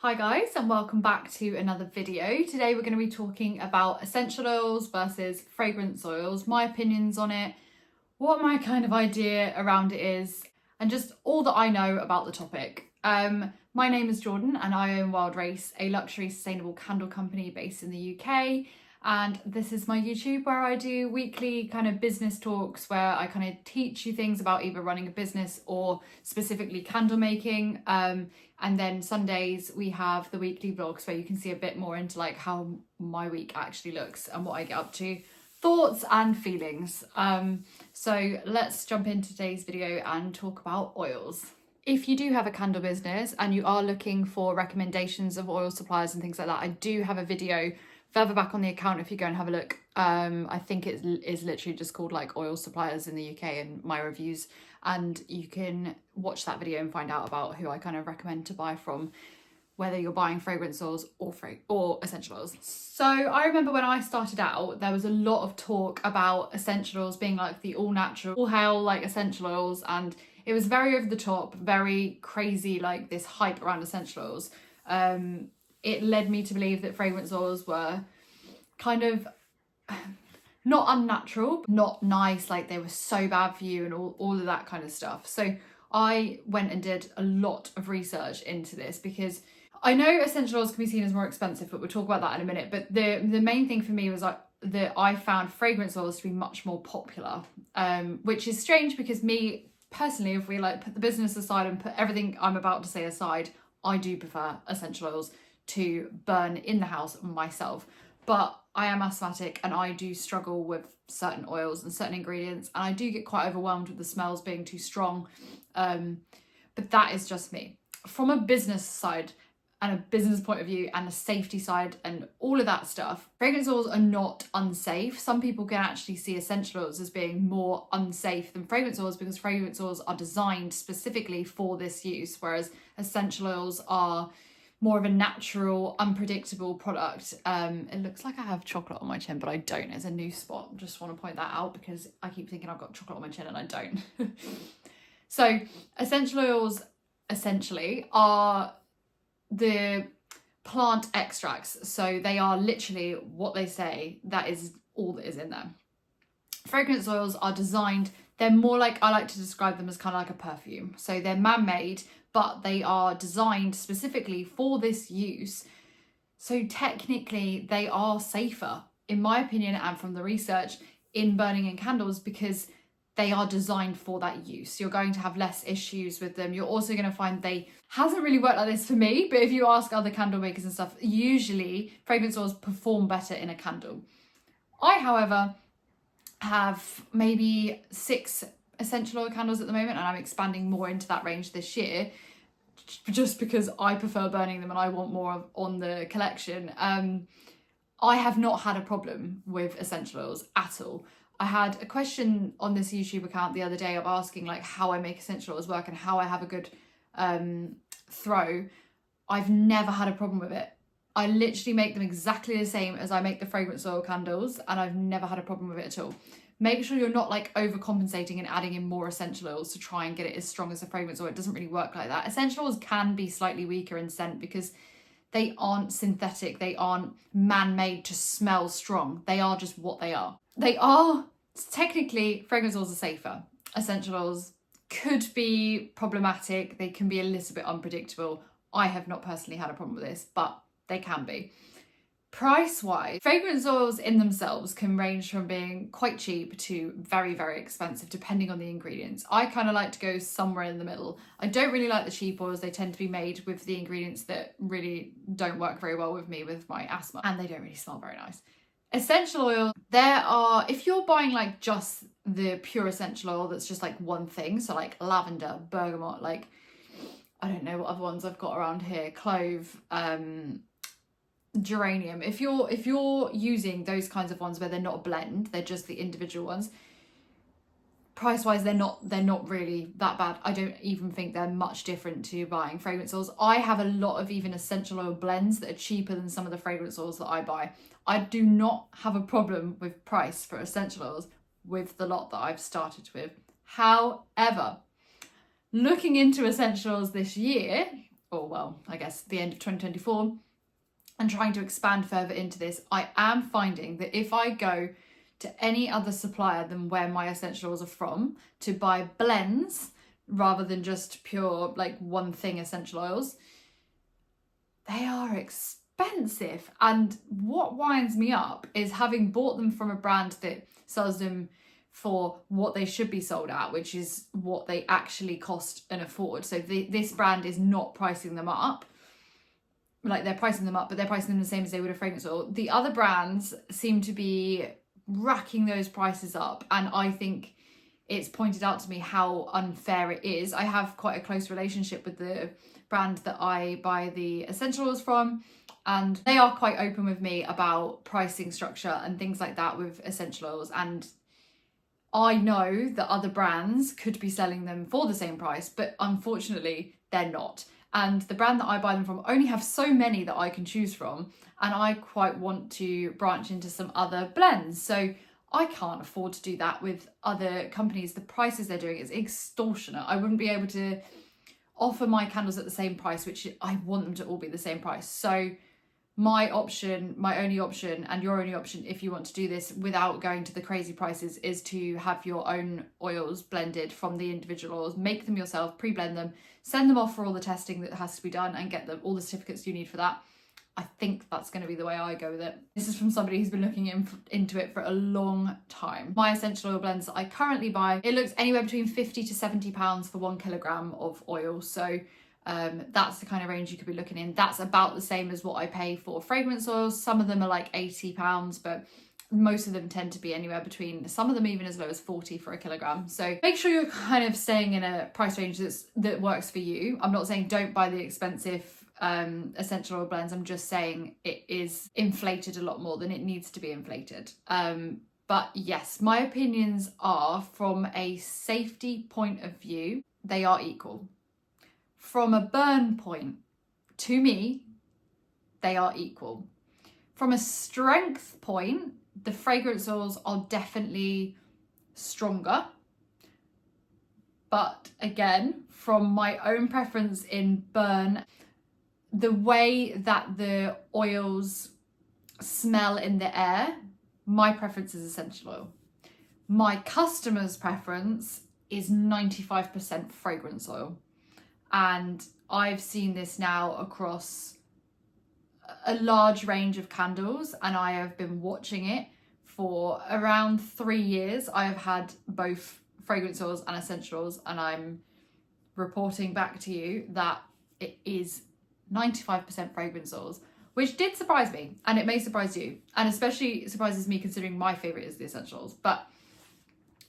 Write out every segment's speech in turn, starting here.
Hi guys, and welcome back to another video. Today we're going to be talking about essential oils versus fragrance oils, my opinions on it, what my kind of idea around it is, and just all that I know about the topic. My name is Jordan and I own WILDRACE, a luxury sustainable candle company based in the UK. And this is my YouTube where I do weekly kind of business talks where I kind of teach you things about either running a business or specifically candle making. And then Sundays we have the weekly vlogs where you can see a bit more into like how my week actually looks and what I get up to, thoughts and feelings. So let's jump into today's video and talk about oils. If you do have a candle business and you are looking for recommendations of oil suppliers and things like that, I do have a video further back on the account if you go and have a look. I think it is literally just called like oil suppliers in the UK and my reviews, and you can watch that video and find out about who I kind of recommend to buy from, whether you're buying fragrance oils or essential oils. So I remember when I started out, there was a lot of talk about essential oils being like the all natural, all hail like essential oils, and it was very over the top, very crazy, like this hype around essential oils. It led me to believe that fragrance oils were kind of not unnatural, not nice, like they were so bad for you and all of that kind of stuff. So I went and did a lot of research into this because I know essential oils can be seen as more expensive, but we'll talk about that in a minute. But the main thing for me was like that I found fragrance oils to be much more popular, which is strange because me personally, if we like put the business aside and put everything I'm about to say aside, I do prefer essential oils to burn in the house myself. But I am asthmatic and I do struggle with certain oils and certain ingredients, and I do get quite overwhelmed with the smells being too strong. But that is just me. From a business side and a business point of view and a safety side and all of that stuff, fragrance oils are not unsafe. Some people can actually see essential oils as being more unsafe than fragrance oils because fragrance oils are designed specifically for this use, whereas essential oils are more of a natural, unpredictable product. It looks like I have chocolate on my chin, but I don't. It's a new spot. Just want to point that out because I keep thinking I've got chocolate on my chin and I don't. So essential oils essentially are the plant extracts. So they are literally what they say, that is all that is in them. Fragrance oils are designed, they're more like, I like to describe them as kind of like a perfume. So they're man-made, but they are designed specifically for this use. So technically they are safer, in my opinion, and from the research, in burning in candles because they are designed for that use. You're going to have less issues with them. You're also going to find hasn't really worked like this for me, but if you ask other candle makers and stuff, usually fragrance oils perform better in a candle. I, however, have maybe 6 essential oil candles at the moment, and I'm expanding more into that range this year just because I prefer burning them and I want more on the collection. I have not had a problem with essential oils at all. I had a question on this YouTube account the other day of asking like how I make essential oils work and how I have a good throw. I've never had a problem with it. I literally make them exactly the same as I make the fragrance oil candles, and I've never had a problem with it at all. Make sure you're not like overcompensating and adding in more essential oils to try and get it as strong as a fragrance oil. It doesn't really work like that. Essential oils can be slightly weaker in scent because they aren't synthetic. They aren't man-made to smell strong. They are just what they are. They are, technically, fragrance oils are safer. Essential oils could be problematic. They can be a little bit unpredictable. I have not personally had a problem with this, but they can be. Price-wise, fragrance oils in themselves can range from being quite cheap to very, very expensive depending on the ingredients. I kind of like to go somewhere in the middle. I don't really like the cheap oils. They tend to be made with the ingredients that really don't work very well with me with my asthma, and they don't really smell very nice. Essential oil, if you're buying like just the pure essential oil that's just like one thing, so like lavender, bergamot, like I don't know what other ones I've got around here, clove, geranium. If you're using those kinds of ones where they're not a blend, they're just the individual ones, price wise they're not really that bad. I don't even think they're much different to buying fragrance oils. I have a lot of even essential oil blends that are cheaper than some of the fragrance oils that I buy. I do not have a problem with price for essential oils with the lot that I've started with. However, looking into essential oils this year, or well, I guess the end of 2024, and trying to expand further into this, I am finding that if I go to any other supplier than where my essential oils are from to buy blends rather than just pure like one thing essential oils, they are expensive. And what winds me up is having bought them from a brand that sells them for what they should be sold at, which is what they actually cost and afford. So this brand is not pricing them up. Like, they're pricing them up, but they're pricing them the same as they would a fragrance oil. The other brands seem to be racking those prices up, and I think it's pointed out to me how unfair it is. I have quite a close relationship with the brand that I buy the essential oils from, and they are quite open with me about pricing structure and things like that with essential oils. And I know that other brands could be selling them for the same price, but unfortunately they're not. And the brand that I buy them from only have so many that I can choose from, and I quite want to branch into some other blends. So I can't afford to do that with other companies. The prices they're doing is extortionate. I wouldn't be able to offer my candles at the same price, which I want them to all be the same price. So my option, my only option, and your only option if you want to do this without going to the crazy prices, is to have your own oils blended from the individual oils. Make them yourself, pre-blend them, send them off for all the testing that has to be done, and get them all the certificates you need for that. I think that's going to be the way I go with it. This is from somebody who's been looking into it for a long time. My essential oil blends that I currently buy, it looks anywhere between 50 to 70 pounds for 1 kilogram of oil. So that's the kind of range you could be looking in. That's about the same as what I pay for fragrance oils. Some of them are like 80 pounds, but most of them tend to be anywhere between, some of them even as low as 40 for a kilogram. So make sure you're kind of staying in a price range that works for you. I'm not saying don't buy the expensive essential oil blends. I'm just saying it is inflated a lot more than it needs to be inflated. But yes, my opinions are, from a safety point of view, they are equal. From a burn point, to me, they are equal. From a strength point, the fragrance oils are definitely stronger. But again, from my own preference in burn, the way that the oils smell in the air, my preference is essential oil. My customer's preference is 95% fragrance oil. And I've seen this now across a large range of candles, and I have been watching it for around 3 years. I have had both fragrance oils and essential oils, and I'm reporting back to you that it is 95% fragrance oils, which did surprise me, and it may surprise you, and especially surprises me considering my favorite is the essentials. But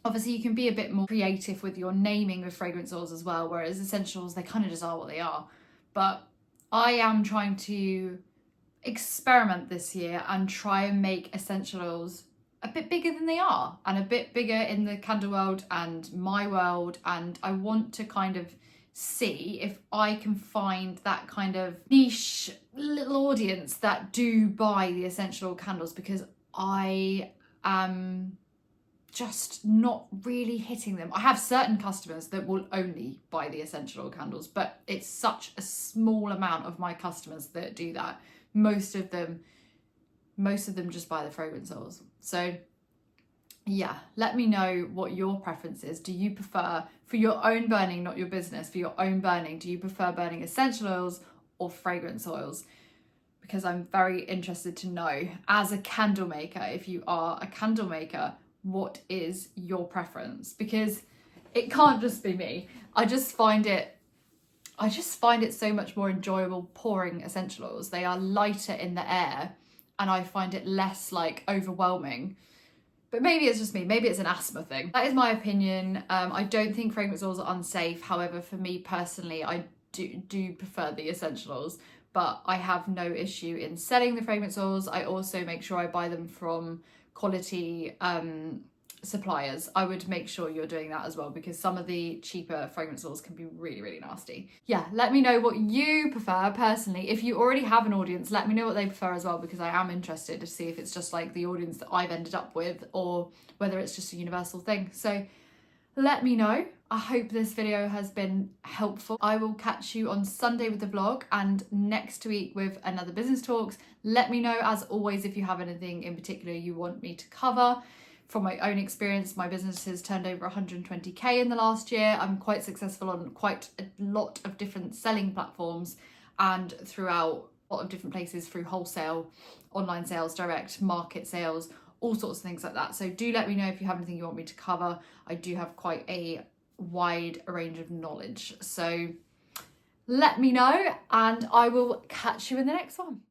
obviously you can be a bit more creative with your naming with fragrance oils as well, whereas essentials, they kind of just are what they are. But I am trying to experiment this year and try and make essential oils a bit bigger than they are, and a bit bigger in the candle world and my world. And I want to kind of see if I can find that kind of niche little audience that do buy the essential candles, because I am just not really hitting them. I have certain customers that will only buy the essential oil candles, but it's such a small amount of my customers that do that. Most of them just buy the fragrance oils. So yeah, let me know what your preference is. Do you prefer, for your own burning, not your business, for your own burning, do you prefer burning essential oils or fragrance oils? Because I'm very interested to know, as a candle maker, if you are a candle maker, what is your preference? Because it can't just be me. I just find it so much more enjoyable pouring essential oils. They are lighter in the air, and I find it less like overwhelming. But maybe it's just me, maybe it's an asthma thing. That is my opinion. I don't think fragrance oils are unsafe. However, for me personally, I do prefer the essential oils, but I have no issue in selling the fragrance oils. I also make sure I buy them from quality suppliers. I would make sure you're doing that as well, because some of the cheaper fragrance oils can be really, really nasty. Yeah, let me know what you prefer personally. If you already have an audience, let me know what they prefer as well, because I am interested to see if it's just like the audience that I've ended up with, or whether it's just a universal thing. So let me know. I hope this video has been helpful. I will catch you on Sunday with the vlog and next week with another business talks. Let me know, as always, if you have anything in particular you want me to cover. From my own experience, my business has turned over 120k in the last year. I'm quite successful on quite a lot of different selling platforms and throughout a lot of different places, through wholesale, online sales, direct market sales, all sorts of things like that. So do let me know if you have anything you want me to cover. I do have quite a wide range of knowledge. So let me know and I will catch you in the next one.